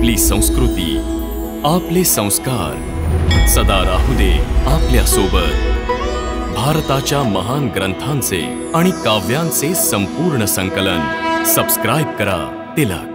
आपली संस्कृती, आपले संस्कार सदा राहू दे आपल्या सोबत। भारताच्या महान ग्रंथांचे आणि काव्यांचे संपूर्ण संकलन सबस्क्राइब करा तिलक।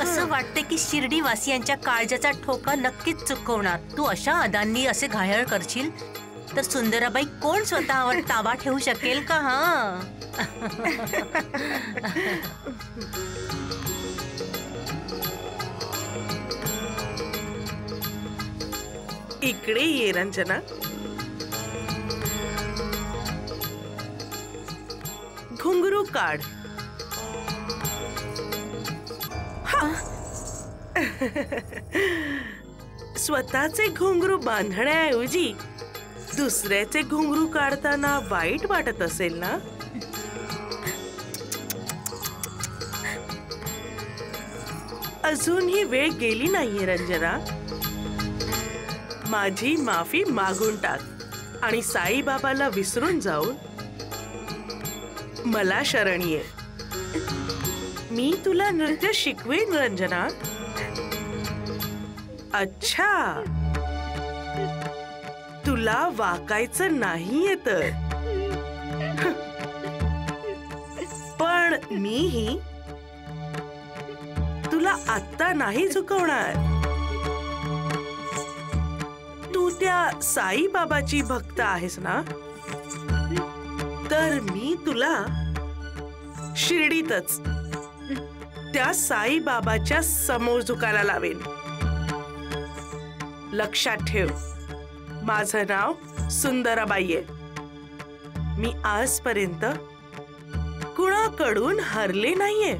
असं वाटते की शिर्डी वासियांच्या काळजाचा ठोका नक्कीच चुकवणार तू अशा अदांनी असे घायल करशील तर सुंदराबाई कोण स्वतःवर ताबा ठेवू शकेल का? हा इकडे ये रंजना। घुंगरू काढ। स्वतःचे घुंगरू बांधण्याऐवजी दुसऱ्याचे घुंगरू काढताना वाईट वाटत असेल ना? अजूनही वेळ गेली नाहीये रंजना। माझी माफी मागून टाक आणि साईबाबाला विसरून जाऊन मला शरण ये। मी तुला नृत्य शिकवेन रंजना। अच्छा, तुला वाकायचं नाहीये तर? पण मीही तुला आत्ता नाही झुकवणार। तू त्या साईबाबाची भक्त आहेस ना, तर मी तुला शिर्डीतच त्या साईबाबाच्या समोर झुकायला लावेन। लक्षात ठेव, माझं नाव सुंदराबाई आहे। मी आजपर्यंत कुणाकडून हरले नाहीये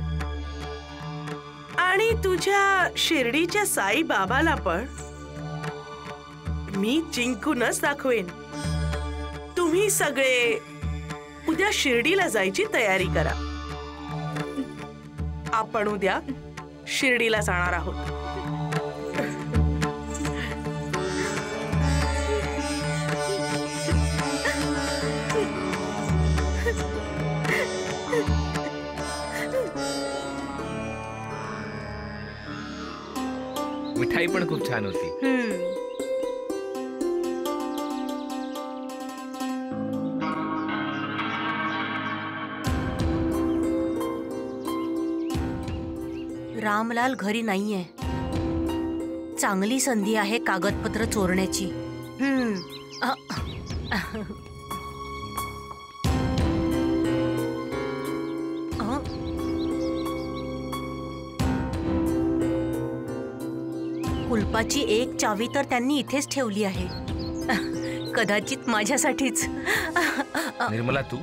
आणि तुझ्या शिर्डीच्या साईबाबाला पण मी जिंकूनच दाखवेन। तुम्ही सगळे उद्या शिर्डीला जायची तयारी करा। आपण उद्या शिर्डीला जाणार आहोत। मिठाई पण खूप छान होती। रामलाल घरी नाहीये। चांगली संधी आहे कागदपत्र चोरण्याची। कुलपाची एक चावी तर त्यांनी इथेच ठेवली आहे, कदाचित माझ्यासाठीच। निर्मला, तू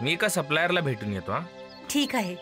मी एका सप्लायरला भेटून येतो। ठीक आहे।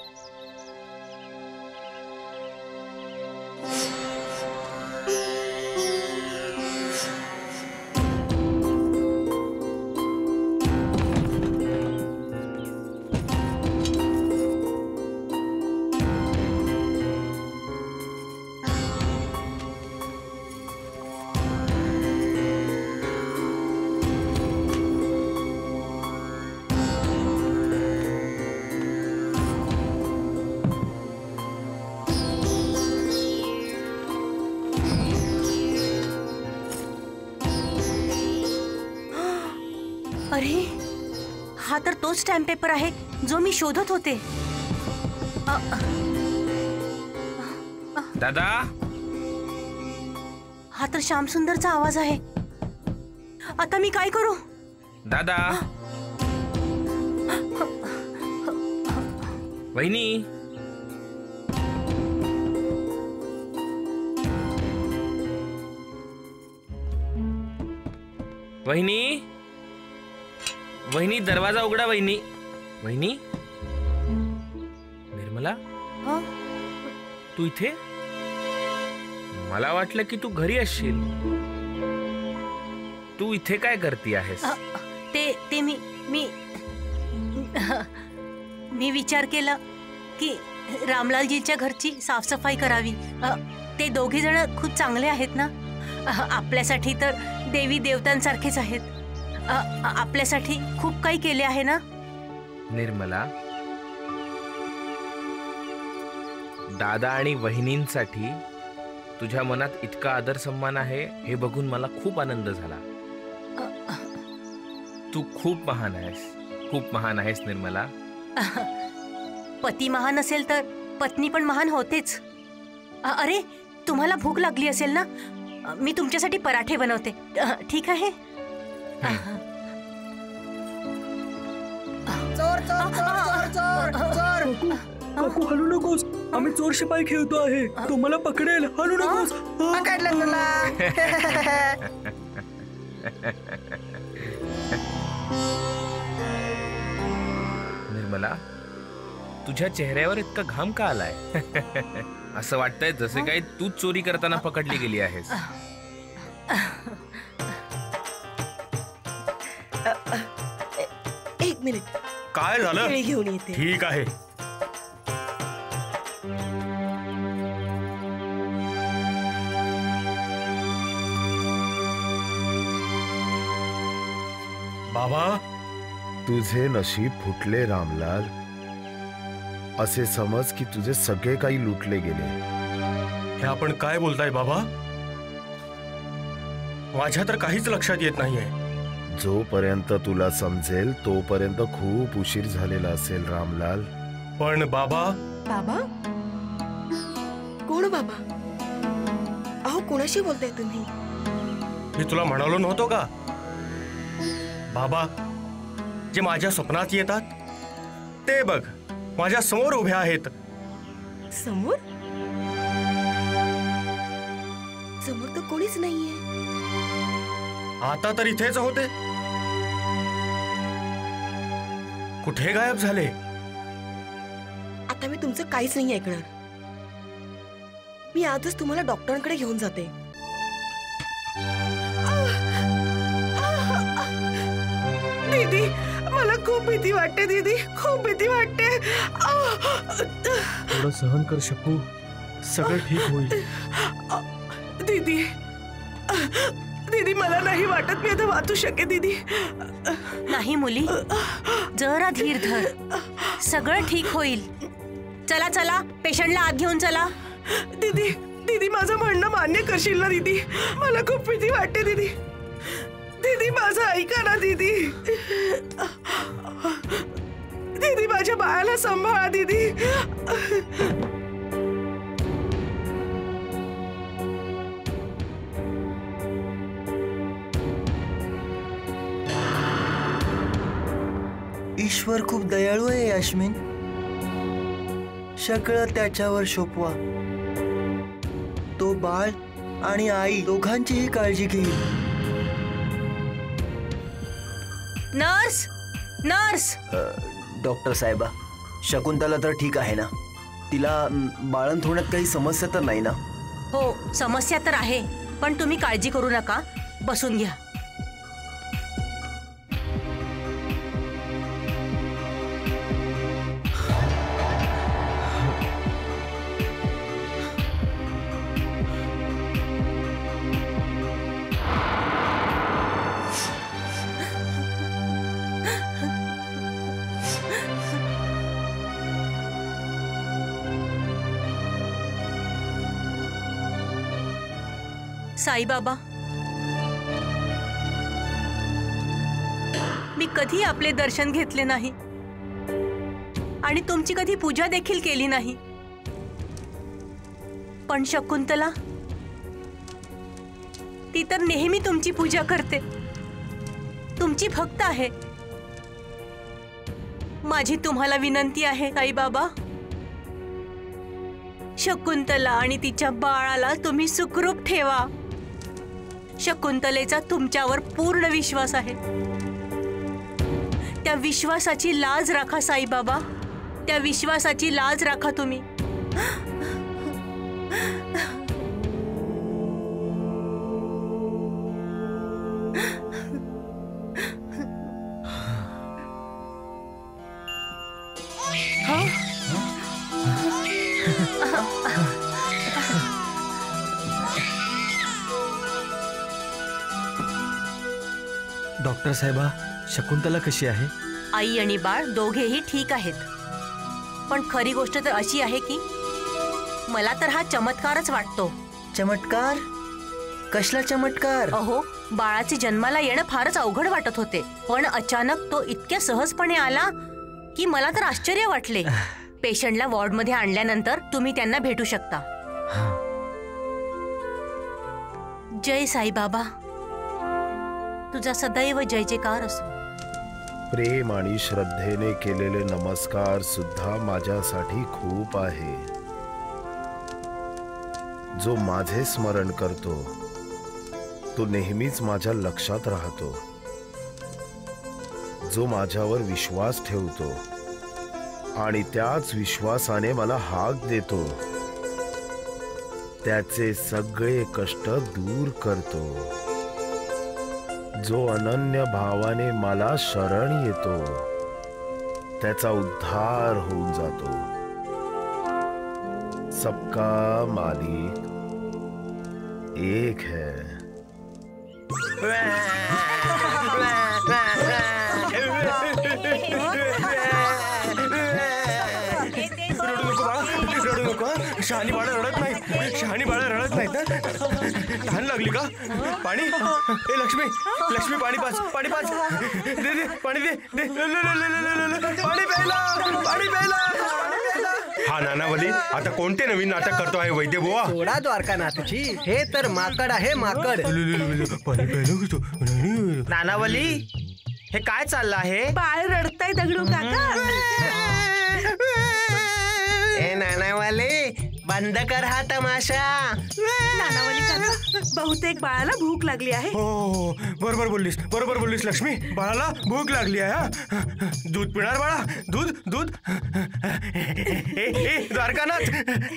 अरे, हा तर तोच स्टॅम्प पेपर आहे जो मी शोधत होते। दादा, हा तर श्यामसुंदरचा आवाज आहे। आता मी काय करू? दादा, वहिनी, वहिनी, वहिनी दरवाजा उघडा. वहिनी वहिनी निर्मला हं? तू इथे? मला वाटलं की तू घरी असशील. तू इथे काय करती आहेस? ते मी विचार केला की रामलालजीच्या घरची साफसफाई करावी. ते दोघे जण खूप चांगले आहेत ना. आपल्यासाठी तर देवी देवतांसारखेच आहेत. आपल्यासाठी खूप काही केले आहे ना. निर्मला, दादा आणि वहिनींसाठी तुझ्या मनात इतका आदर सन्मान आहे हे बघून मला खूप आनंद झाला. तू खूप महान आहेस, खूप महान आहेस निर्मला. पती महान असेल तर पत्नी पण महान होतेच. अरे तुम्हाला भूक लागली असेल ना, मी तुमच्यासाठी पराठे बनवते. ठीक आहे? काकू हलू नकोस, आम्ही चोर शिपाई खेळतो आहे. तुम्हाला पकडेल, हलू नकोस. पकडलं तुला. निर्मला, तुझ्या चेहऱ्यावर इतका घाम का आलाय? असं वाटतंय जसे काही तूच चोरी करताना पकडली गेली आहेस. एक मिनिट, काय झालं? केळी घेऊन येते. ठीक आहे. बाबा, तुझे नशीब फुटले रामलाल. असे समज की तुझे सगळे काही लुटले गेले. हे आपण काय बोलताय बाबा? माझ्या तर काहीच लक्षात येत नाहीये. जोपर्यंत तुला समजेल तोपर्यंत खूप उशीर झालेला असेल रामलाल. पण बाबा. बाबा? कोण बाबा? अहो, कोणाशी बोलताय तुम्ही? मी तुला म्हणालो नव्हतो का बाबा, जे माझ्या स्वप्नात येतात ते बघ माझ्या समोर उभे आहेत. समोर? समोर तर कोणीच नाहीये. आता तर इथेच होते. कुठे गायब झाले? आता मी तुमचं काहीच नाही ऐकणार. मी आजच तुम्हाला डॉक्टरांकडे घेऊन जाते. दीदी, मला खूप भीती वाटते. दीदी, खूप भीती वाटते. थोडं सहन कर शकू, सगळं ठीक होईल. दीदी, दीदी मला नाही वाटत मी आता वाचू शके. दीदी नाही मुली, जरा धीर धर, सगळं ठीक होईल. चला चला, पेशंटला आत घेऊन चला. दीदी, दीदी माझं म्हणणं मान्य करशील ना? दीदी मला खूप भीती वाटते. दीदी, दीदी माझं ऐका ना. दीदी, दीदी माझ्या बाळाला सांभाळा. दीदी, ईश्वर खूप दयाळू आहे यास्मिन. सगळं त्याच्यावर सोपवा. तो बाळ आणि आई दोघांचीही काळजी घेईल. Nurse, nurse. डॉक्टर साहेबा, शकुंतला तर ठीक आहे ना? तिला बाळंतपणात काही समस्या तर नाही ना? हो, समस्या तर आहे, पण तुम्ही काळजी करू नका. बसून घ्या. साईबाबा, मी कधी आपले दर्शन घेतले नाही आणि तुमची कधी पूजा देखील केली नाही. पण शकुंतला, ती तर नेहमी तुमची पूजा करते, तुमची भक्त आहे. माझी तुम्हाला विनंती आहे साईबाबा, शकुंतला आणि तिच्या बाळाला तुम्ही सुखरूप ठेवा. शकुंतलेचा तुमच्यावर पूर्ण विश्वास आहे. त्या विश्वासाची लाज राखा साईबाबा, त्या विश्वासाची लाज राखा तुम्ही. डॉक्टर साहेबा, शकुंतला कशी आहे? आई आणि बाळ दोघेही ठीक आहेत. पण खरी गोष्ट तर अशी आहे की मला तर हा चमत्कारच वाटतो. चमत्कार? कसला चमत्कार? अहो, बाळाचे जन्माला येणं फारच अवघड वाटत होते, पण अचानक तो इतक्या सहजपणे आला की मला तर आश्चर्य वाटले. पेशंटला वॉर्डमध्ये आणल्यानंतर तुम्ही त्यांना भेटू शकता. जय साईबाबा, तुझा सदैव जय जयकार असो. प्रेम आणि श्रद्धेने केलेले नमस्कार सुद्धा माझ्यासाठी खूप आहे. जो माझे स्मरण करतो तो नेहमीच माझ्या लक्षात राहतो. जो माझ्यावर विश्वास ठेवतो आणि त्याच विश्वासाने मला हाक देतो, त्याचे सगळे कष्ट दूर करतो. जो अनन्य भावाने मला शरण येतो त्याचा उद्धार होऊन जातो. सबका मालिक एक है. रडू नको. शहाणी बाळं रडत नाही, शहाणी बाळं रडत नाहीत ना. तहान लागली का? पाणी? ए लक्ष्मी, लक्ष्मी पाणी पाच, पाणी पाच. दे दे पाणी, दे दे. पाणी प्यायला, पाणी प्यायला. हा नानावली आता कोणते नवीन नाटक करतो आहे वैद्य बुवा? सोडा द्वारकानाथची, हे तर माकड आहे, माकड. पाणी प्यायला. नानावली, हे काय चाललं आहे? बाळ रडताय दगडू काका. ए नानावाले, बंद कर हा तमाशा. नानावली काका, बहुतेक बाळाला भूक लागली आहे. हो, बरोबर बोललीस, बरोबर बोललीस लक्ष्मी. बाळाला भूक लागली आहे. हा, दूध पिणार बाळा? दूध दूध. द्वारकानाथ,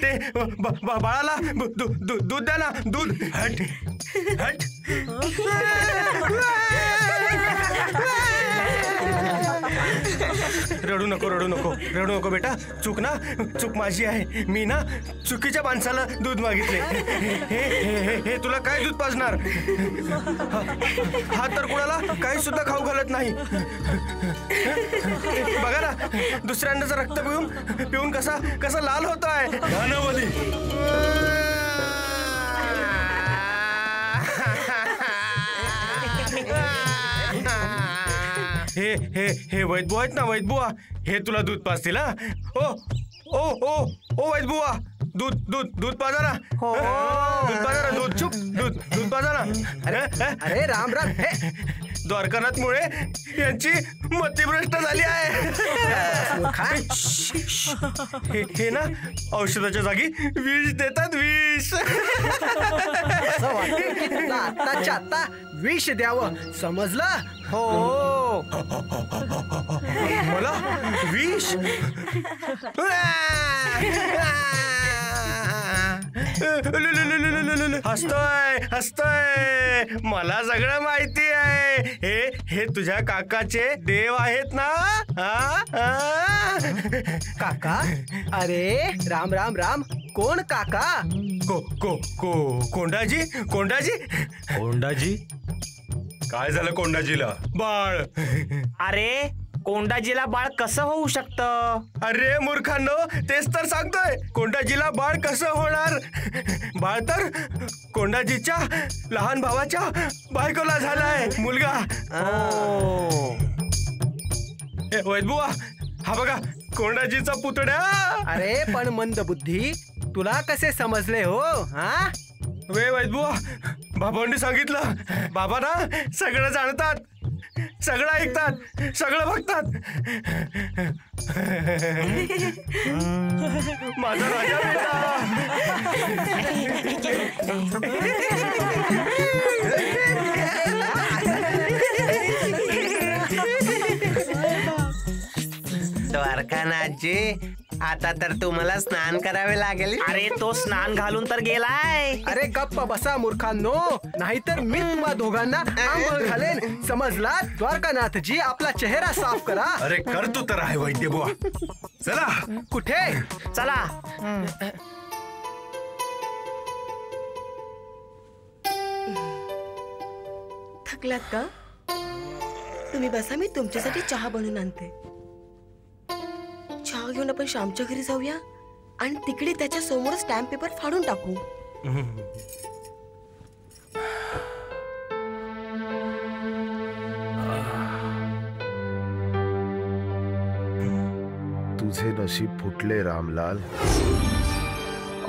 ते बाळाला दूध द्या ना, दूध. हट हट. रडू नको, रडू नको, रडू नको बेटा. चूक ना, चूक माझी आहे. मी ना चुकीच्या माणसाला दूध मागितले. हे तुला काय दूध पाजणार? हा तर कुणाला काही सुद्धा खाऊ घालत नाही. बघा ना, दुसऱ्यांचं रक्त पिऊन कसा लाल होतोय. नानावली, हे वैद्यबुवा आहेत ना, वैद्यबुवा, हे तुला दूध पाजतील. हा, ओ ओ ओ ओ वैद्यबुवा, दूध दूध दूध पाजा ना. दूध पाजा ना, दूध. चुप, दूध पाजा ना. अरे राम राम. द्वारकानाथमुळे यांची मतिभ्रष्ट झाली आहे. हे ना औषधाच्या जागी विष देतात, विष. असं वाटतं की तुला आत्ताच्या आत्ता विष द्यावं, समजलं? हो. मला विष? हसतोय. मला सगळं माहिती आहे. हे तुझ्या काकाचे देव आहेत ना. काका? अरे राम राम राम. कोण काका? कोंडाजी. कोंडाजी. कोंडाजी? काय झालं कोंडाजीला? बाळ. अरे कोंडाजीला बाळ कसं होऊ शकतं? अरे मूर्खांनो, तेच तर सांगतोय. कोंडाजीला बाळ कसं होणार? बाळ तर कोंडाजीच्या लहान भावाच्या बायकोला झालाय मुलगा. वैद्यबुवा, हा बघा कोंडाजीचा पुतण्या. अरे पण मंदबुद्धी, तुला कसे समजले हो? हा, वैद्यबुवा, बाबांनी सांगितलं. बाबा ना सगळं जाणतात, सगळं ऐकतात, सगळं बघतात. माझा राजा बेटा. द्वारकानाथजी, आता तर तुम्हाला स्नान करावे लागेल. अरे तो स्नान घालून तर गेलाय. अरे गप्प बसा मूर्खांनो, नाहीतर मी तुम्हा दोघांना आंघोळ घालेन. समजला? द्वारकानाथजी, आपला चेहरा साफ करा. अरे कर तू तर आहे वैद्य बुवा. चला. कुठे? चला. थकलात का? तुम्ही बसा, मी तुमच्यासाठी चहा बनवून आणते. चहा घेऊन आपण श्यामच्या घरी जाऊया आणि तिकडे त्याच्या समोर स्टॅम्प पेपर फाडून टाकू. तुझे नशीब फुटले रामलाल.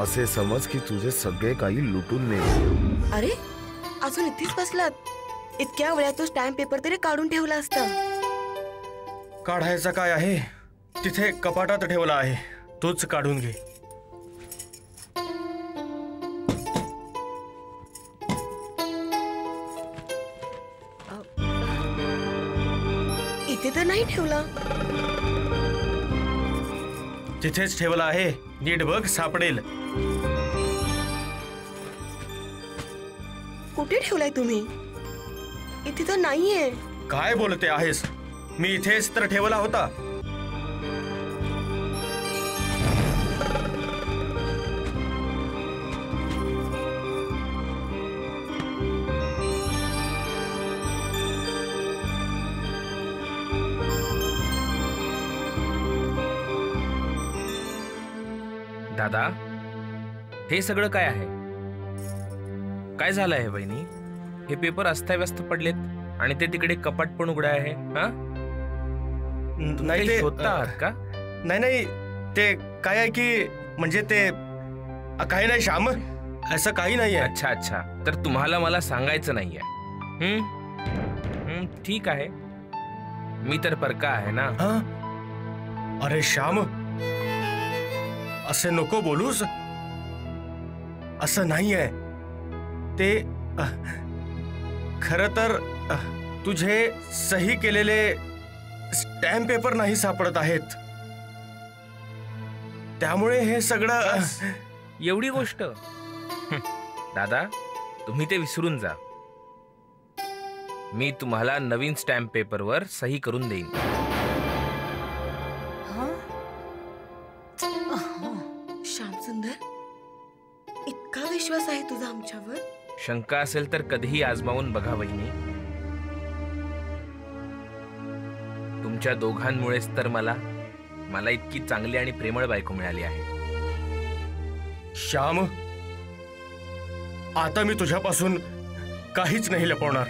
असे समज की तुझे सगळे काही लुटून नेले. अरे अजून इथेच बसलात? इतक्या वेळात तो स्टॅम्प पेपर तरी काढून ठेवला असता. काढायचा काय आहे? तिथे कपाटात ठेवला आहे, तोच काढून घे. इथे तर नाही ठेवला. तिथेच ठेवला आहे, नीट बघ, सापडेल. कुठे ठेवलाय तुम्ही? इथे तर नाहीये. काय बोलते आहेस? मी इथेच तर ठेवला होता. दादा, हे सगळं काय आहे? काय झालं आहे बहिणी? हे पेपर अस्ताव्यस्त पडलेत आणि ते तिकडे कपाट पण उघडं आहे. हा, नाही ते शोधतात का? नाही, ते काय आहे की म्हणजे ते काही नाही श्याम, असं काही नाही आहे. अच्छा, तर तुम्हाला मला सांगायचं नाहीये. ठीक आहे, मी तर परका आहे ना. अरे श्याम, असे नको बोलूस. असं नाहीये ते. खरं तर तुझे सही केलेले स्टॅम्प पेपर नाही सापडत आहेत, त्यामुळे हे सगळं. एवढी गोष्ट? दादा, तुम्ही ते विसरून जा. मी तुम्हाला नवीन स्टॅम्प पेपरवर सही करून देईन. श्याम सुंदर, इतका विश्वास आहे तुझा आमच्यावर? शंका असेल तर कधीही आजमावून बघा वहिनी. तुमच्या दोघांमुळेच तर मला इतकी चांगली आणि प्रेमळ बायको मिळाली आहे. श्याम, आता मी तुझ्यापासून काहीच नाही लपवणार.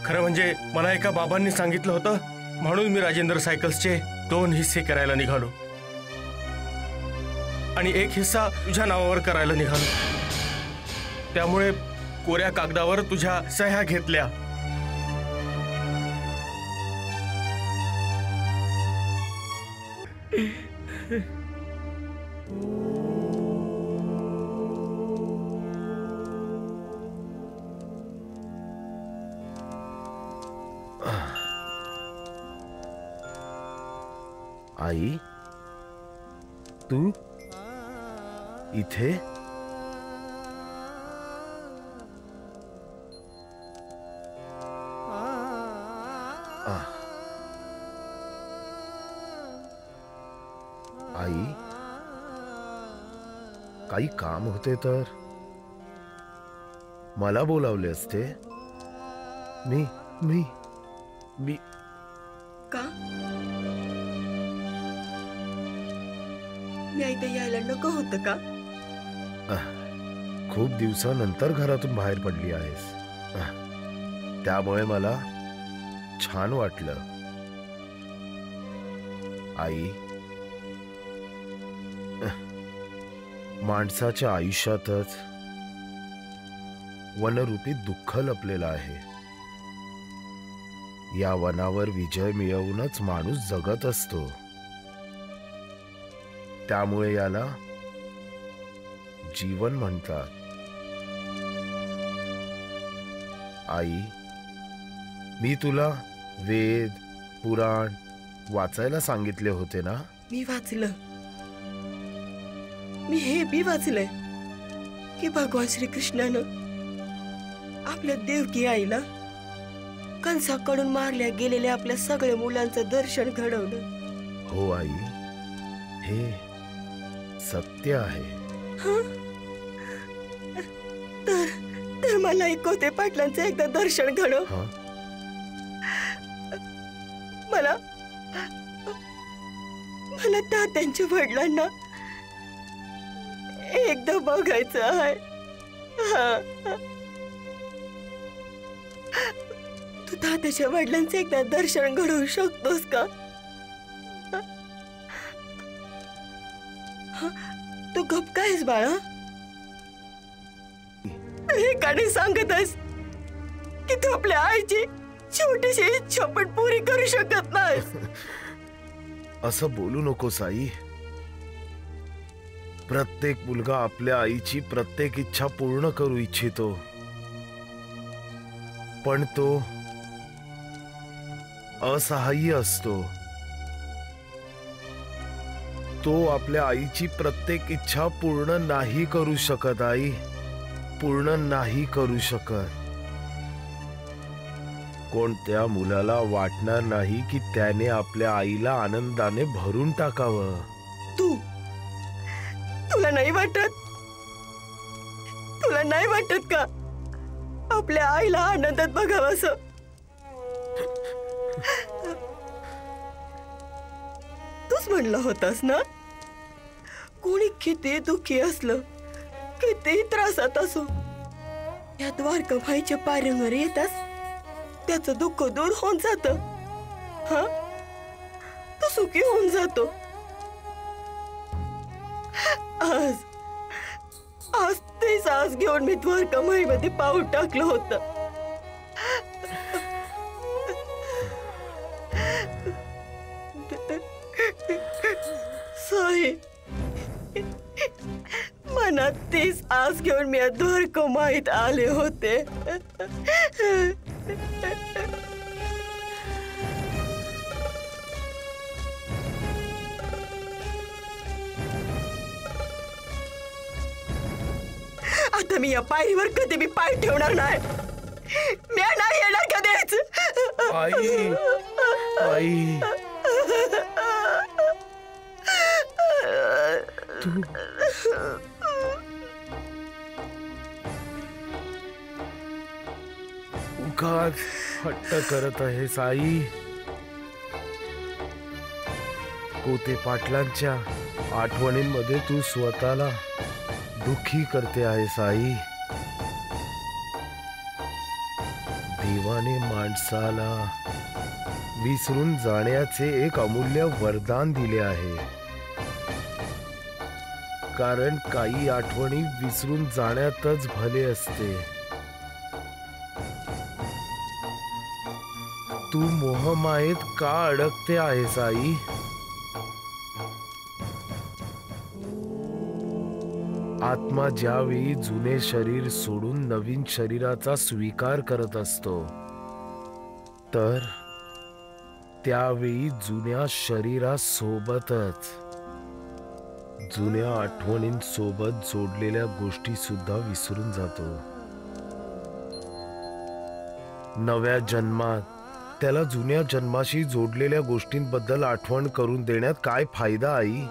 खरं म्हणजे मला एका बाबांनी सांगितलं होतं, म्हणून मी राजेंद्र सायकल्सचे 2 हिस्से करायला निघालो आणि एक हिस्सा तुझ्या नावावर करायला निघालो. त्यामुळे कोऱ्या कागदावर तुझ्या सह्या घेतल्या. आई, तू इथे? आई, काही काम होते तर मला बोलावले असते. मी का? मी इथे यायला नको होतं का? खूप दिवसानंतर घरातून बाहेर पडली आहेस, त्यामुळे मला छान वाटलं. आई, माणसाच्या आयुष्यातच वनरूपी दुःख लपलेलं आहे. या वनावर विजय मिळवूनच माणूस जगत असतो. त्यामुळे याला जीवन म्हणतात. आई, मी तुला वेद, पुराण वाचायला सांगितले होते ना? मी वाचलं. मी हे बी वाचलंय की भगवान श्रीकृष्णानं आपल्या देवकी आईला कंसाकडून मारल्या गेलेल्या आपल्या सगळ्या मुलांचं दर्शन घडवलं. हो आई, हे सत्य आहे. तर मला कोते पाटलांचं एकदा दर्शन घडव. मला तात्यांच्या वडिलांना एकदा बघायचं आहे. तू तात्याच्या वडिलांचं एकदा दर्शन घडवू शकतोस का? तू गप कायस बाळा? एकाने सांगत आहेस की तू आपल्या आईची छोटीशी इच्छा पण पुरी करू शकत नाहीस. असं बोलू नकोस आई. प्रत्येक मुलगा आपल्या आईची प्रत्येक इच्छा पूर्ण करू इच्छितो, पण तो असहाय्य असतो. तो आपल्या आईची प्रत्येक इच्छा पूर्ण नाही करू शकत आई, पूर्ण नाही करू शकत. कोणत्या मुलाला वाटणार नाही की त्याने आपल्या आईला आनंदाने भरून टाकावं? तुला नाही वाटत का आपल्या आईला आनंदात बघावं असं? तूच म्हणलं होतास ना, कोणी किती दुःखी असलं, किती त्रासात असो, या द्वारकामाईच्या पायऱ्यांवर येतास त्याचं दुःख दूर होऊन जात. तो सुखी होऊन जातो. आज ते सास घेऊन मी द्वारकामाईमध्ये पाऊल टाकलं होतं. साई, मनात तीच आस घेऊन मी द्वारकामाईत आले होते. आता मी या पायरीवर कधी मी पाय ठेवणार नाही. मी नाही येणार कधीच. आई, आई, तू उगाच हट्ट करत आहेस आई. कोते पाटलांच्या आठवणींमध्ये तू स्वतःला दुःखी करते आहेस आई. देवाने माणसाला विसरून जाण्याचे एक अमूल्य वरदान दिले आहे, कारण काही आठवणी विसरून जाण्यातच भले असते. तू मोहमायेत का अडकते आहेस आई? आत्मा ज्यावेळी जुने शरीर सोडून नवीन शरीराचा स्वीकार करत असतो, तर त्यावेळी जुन्या शरीरासोबतच जुन्या आठवणींसोबत जोडलेल्या गोष्टी सुद्धा विसरून जातो. नव्या जन्मात त्याला जुन्या जन्माशी जोडलेल्या गोष्टींबद्दल आठवण करून देण्यात काय फायदा आई?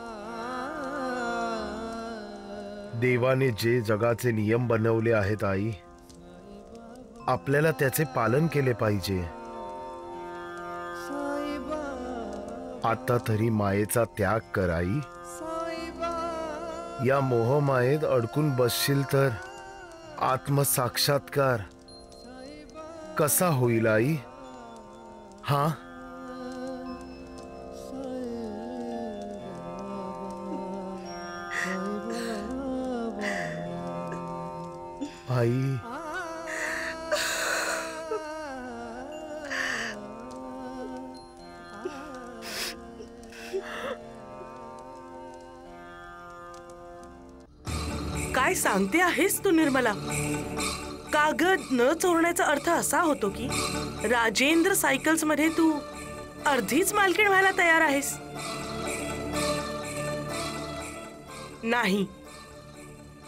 देवाने जे जगाचे नियम बनवले आहेत आई, आपल्याला त्याचे पालन केले पाहिजे. आता तरी मायेचा त्याग कर आई. या मोहमायेत अडकून बसशील तर आत्मसाक्षात्कार कसा होईल आई? हा, आई, काय सांगते आहेस तू निर्मला? कागद न चोरण्याचा अर्थ असा होतो की राजेंद्र सायकल्स मध्ये तू अर्धीच मालकीण व्हायला तयार आहेस? नाही,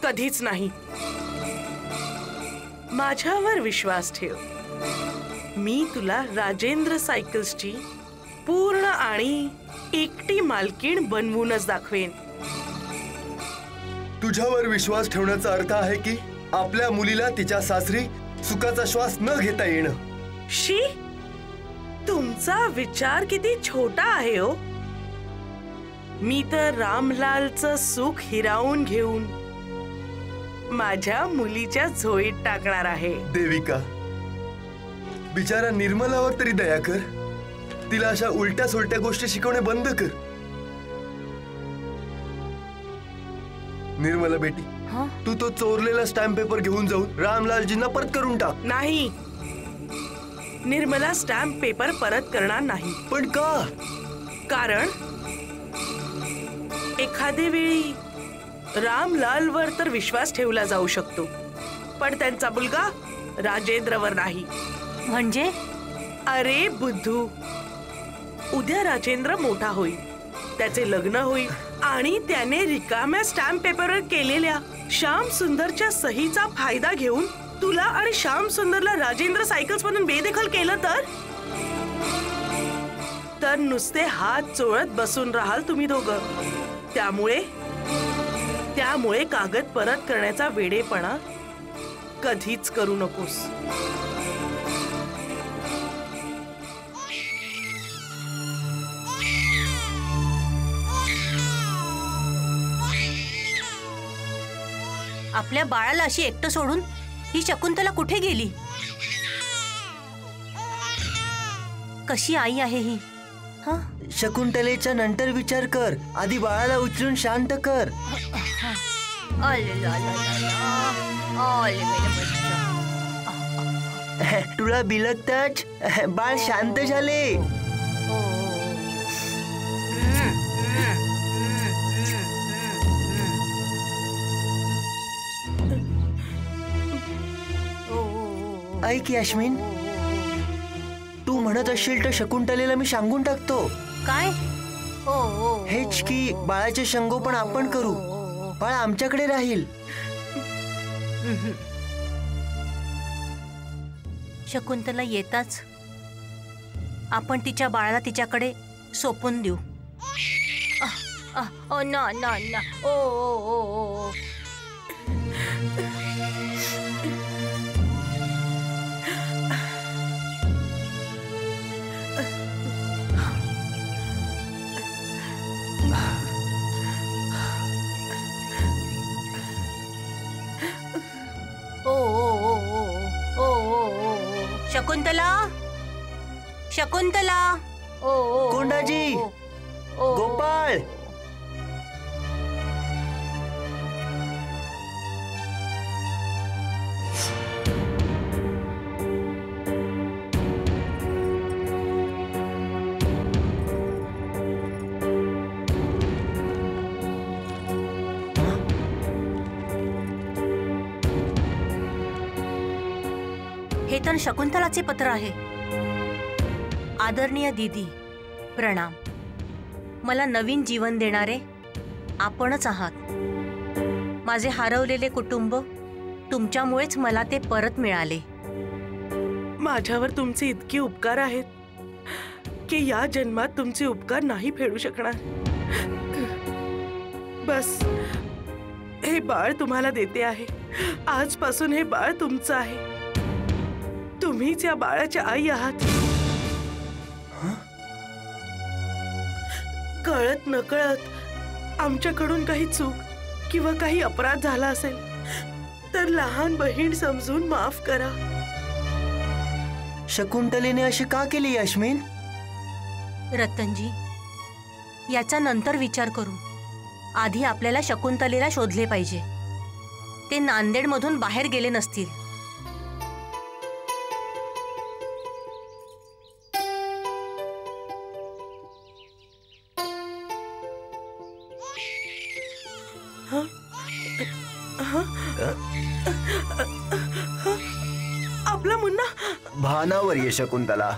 कधीच नाही. माझ्यावर विश्वास ठेव. मी तुला राजेंद्र सायकल्सची पूर्ण आणि एकटी मालकीण बनवूनच दाखवेन. तुझ्यावर विश्वास ठेवण्याचा अर्थ आहे की आपल्या मुलीला तिच्या सासरी सुखाचा श्वास न घेता येणं. शी, तुमचा विचार किती छोटा आहे हो. मी तर रामलालचं सुख हिरावून घेऊन माझ्या मुलीच्या झोळीत टाकणार आहे. देविका, बिचारा निर्मलावर तरी दया कर. तिला अशा उलट्या सुलट्या गोष्टी शिकवणे बंद कर. निर्मला बेटी, तू तो चोरलेला स्टॅम्प पेपर घेऊन जाऊन रामलालजींना परत करून टाक. नाही, निर्मला स्टॅम्प पेपर परत करणार नाही. पण का? कारण एखाद्या वेळी रामलालवर तर विश्वास ठेवला जाऊ शकतो, पण त्यांचा मुलगा राजेंद्रवर नाही. म्हणजे? अरे बुद्धू, उद्या राजेंद्र मोठा होईल, त्याचे लग्न होईल आणि त्याने रिकाम्या स्टॅम्प पेपरवर केलेल्या श्याम सुंदरच्या सहीचा फायदा घेऊन तुला आणि श्याम सुंदरला राजेंद्र सायकल्स मधून बेदखल केलं तर नुसते हात चोळत बसून राहाल तुम्ही दोघं. त्यामुळे कागद परत करण्याचा वेडेपणा कधीच करू नकोस. आपल्या बाळाला अशी एकटं सोडून ही शकुंतला कुठे गेली? कशी आई आहे ही? शकुंतलेच्या नंतर विचार कर, आधी बाळाला उचलून शांत कर. तुला बिलगताच बाळ शांत झाले. ऐक यास्मिन, तू म्हणत असशील तर शकुंतलेला मी सांगून टाकतो. काय? हेच की बाळाचे संगोपन आपण करू, बाळ आमच्याकडे राहील. शकुंतला येताच आपण तिच्या बाळाला तिच्याकडे सोपून देऊ. ना ना ना ओ ओ ओ. शकुंतला, शकुंतला. कोंडाजी, गोपाळ. हे तर शकुंतलाचे पत्र आहे. आदरणीय दीदी, प्रणाम. मला नवीन जीवन देणारे आपणच आहात. माझे हरवलेले कुटुंब तुमच्यामुळेच मला ते परत मिळाले. माझ्यावर तुमचे इतके उपकार आहेत की या जन्मात तुमचे उपकार नाही फेडू शकणार. बस, हे बाळ तुम्हाला देते आहे. आजपासून हे बाळ तुमचं आहे. तुम्हीच या बाळाच्या आई आहात. कळत नकळत आमच्याकडून काही चूक किंवा काही अपराध झाला असेल तर लहान बहीण समजून माफ करा. शकुंतलेने अशी का केली यास्मिन? रतनजी, याचा नंतर विचार करू. आधी आपल्याला शकुंतलेला शोधले पाहिजे. ते नांदेडमधून बाहेर गेले नसतील. आपला मुन्ना भानावर ये शकुंतला.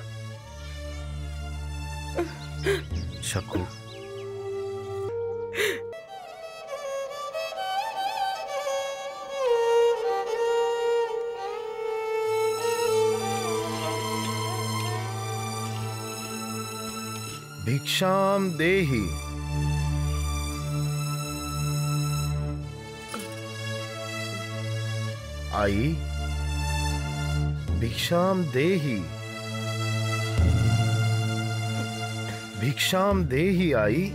शकू, भिक्षाम देहि। आई, भिक्षाम देहि, भिक्षाम देहि आई।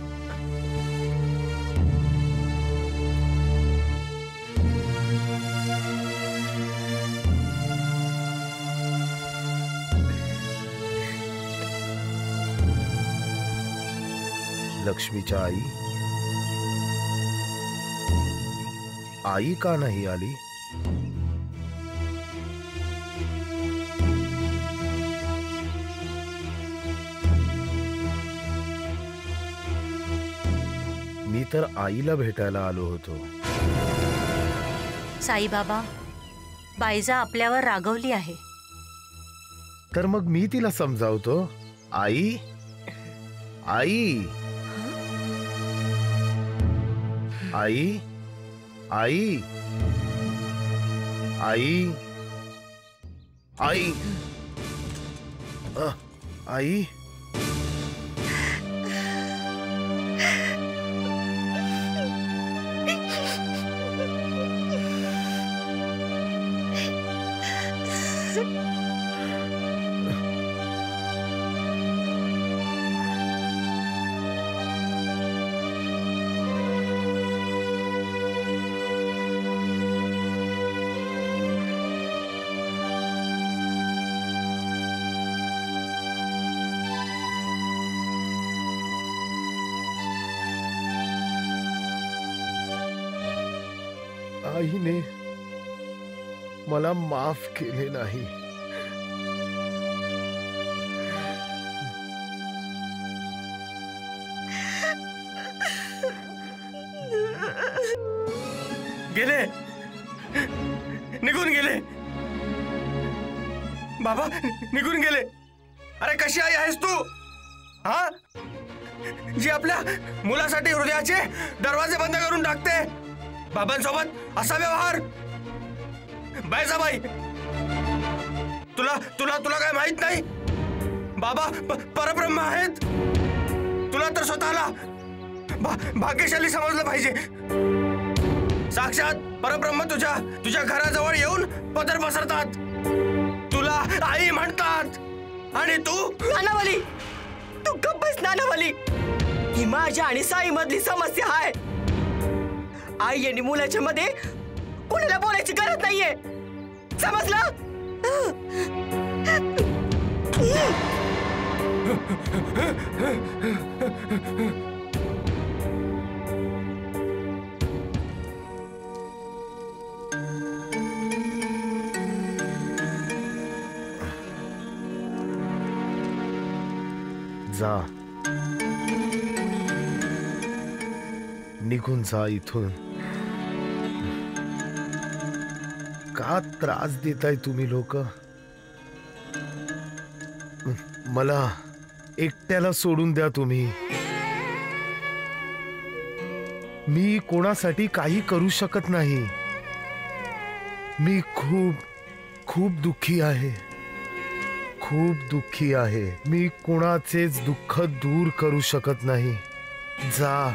लक्ष्मीच्या आई, आई का नाही आली? मी तर आईला भेटायला आलो होतो. साईबाबा, बायजा आपल्यावर रागवली आहे. तर मग मी तिला समजावतो. आई, आई, आई, आई, आई, आई, आई. आईने मला माफ केले नाही. गेले, निघून गेले बाबा, निघून गेले. अरे कशी आई आहेस तू? हा, जी आपल्या मुलासाठी हृदयाचे दरवाजे बंद करून टाकते. बाबांसोबत असा व्यवहार. बायजाबाई, तुला तुला तुला काय माहित नाही? बाबा परब्रह्म आहेत. तुला तर स्वतःला भाग्यशाली समजलं पाहिजे. साक्षात परब्रह्म तुझ्या तुझ्या घराजवळ येऊन पदर पसरतात, तुला आई म्हणतात, आणि तू नानावली, तू गप्प बस. नानावली, ही माझ्या आणि साई मधली समस्या आहे. आई आणि मुलाच्या मध्ये कोणाला बोलायची गरज नाहीये, समजलं? जा, निघून जा इथून. का त्रास देताय तुम्ही लोक? मला एकट्याला सोडून द्या तुम्ही. मी कोणासाठी काही करू शकत नाही. मी खूप खूप दुःखी आहे, खूप दुःखी आहे. मी कोणाचेच दुःख दूर करू शकत नाही. जा.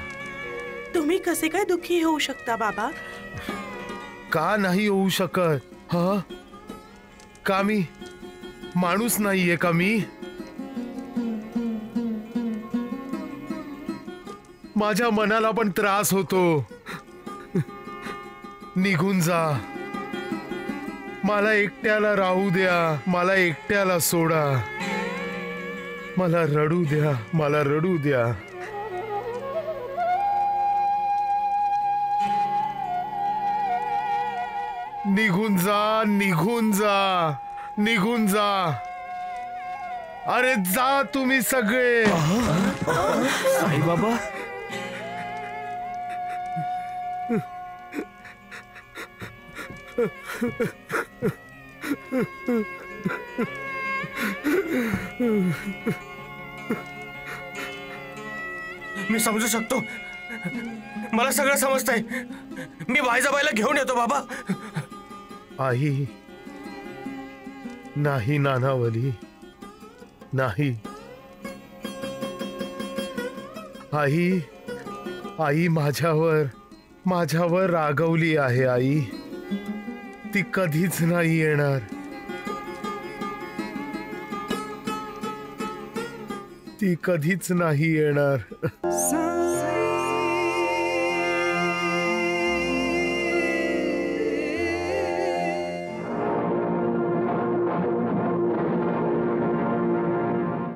तुम्ही कसे काय दुःखी होऊ शकता बाबा? का नाही होऊ शकत? हा, का मी माणूस नाहीये का? मी माझ्या मनाला पण त्रास होतो. निघून जा, मला एकट्याला राहू द्या, मला एकट्याला सोडा, मला रडू द्या, मला रडू द्या. निघून जा, निघून जा, निघून जा. अरे जा तुम्ही सगळे. साईबाबा, मी समजू शकतो, मला सगळं समजतंय. मी बायजाबाईला घेऊन येतो बाबा. आई नाही नानावली, नाही. आई आई माझ्यावर रागवली आहे. आई ती कधीच नाही येणार. ती कधीच नाही येणार.